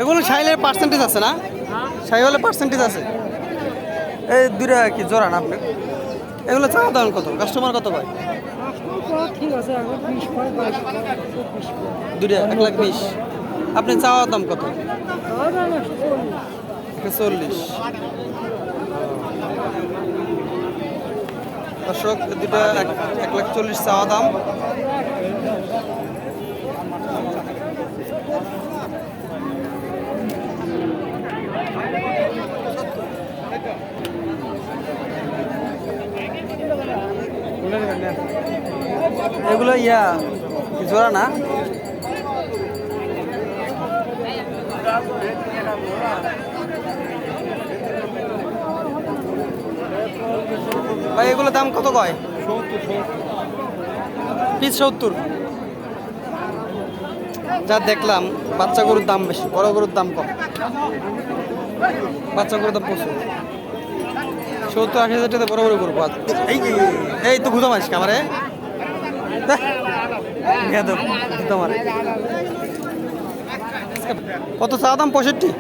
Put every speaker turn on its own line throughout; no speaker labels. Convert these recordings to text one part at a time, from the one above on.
এগুলো শাহিলের পার্সেন্টেজ আছে না? শাহিওয়ালের পার্সেন্টেজ আছে। এই দুইটা কি জোড়া না আপনি? এগুলো চাওয়া দাম কত? কাস্টমার কত পায়?
ঠিক আছে এখন 20 পয়
দুইটা 1,20,000। আপনি চাওয়া দাম কত? 140। দর্শক দুটা 1,40,000 চাওয়া দাম। এগুলো ইয়া জোড়া না? ভাই এগুলো দাম কত কয়? 70 পিস 70। যা দেখলাম বাচ্চা গরুর দাম বেশি, বড় গরুর দাম কম। বাচ্চা গরুর দাম প্রচুর। 70-80 হাজার টাকা বড় বড় গরু পাওয়া যায়। এই তো ঘুতো মারিস কামারে, কত চা দাম? 65।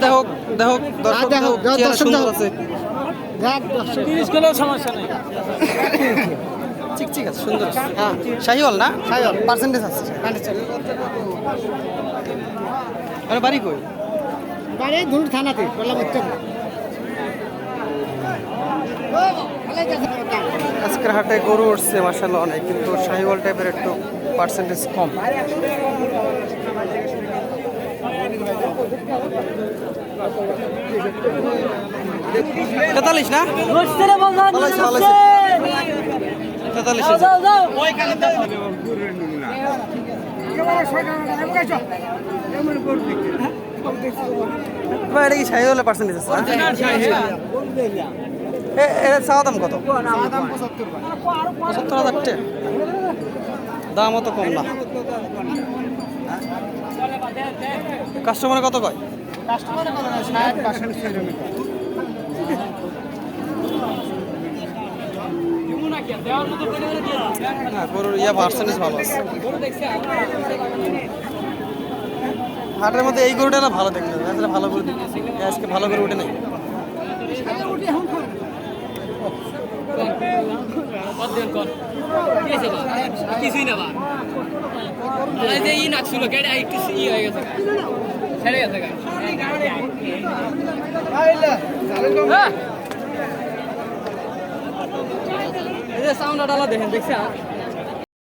দেখো দেখো দর্শক সুন্দর আছে। ঠিক আছে, সুন্দর। হ্যাঁ শাহিওয়াল না? শাহিওয়াল পার্সেন্টেজ আছে। আরে বাড়ি কই?
বাড়ি ধুর থানাতে বললাম উত্তর।
আজকের হাটে গরু উঠছে মাশাআল্লাহ অনেক, কিন্তু শাহিওয়াল টাইপের একটু পার্সেন্টেজ কম। তেতাল্লিশ না? 43। এটা কি শাহিওয়ালের পার্সেন্টেজ আছে? এর চাওয়া দাম কত? 70,000 টাকা। দামও তো কম না। কাস্টমারে কত কয়? গরুর ইয়া পার্সেন্টেজ ভালো আছে। হাটের মধ্যে এই গরুটা না ভালো দেখতে, ভালো গরু দেখতেছি আজকে, ভালো করে উঠে নাই।
কিছুই না ই নাকছিল কেটে একটু ই হয়ে গেছে, ছেড়ে গেছে। সাউন্ড ডালা দেখেন, দেখছে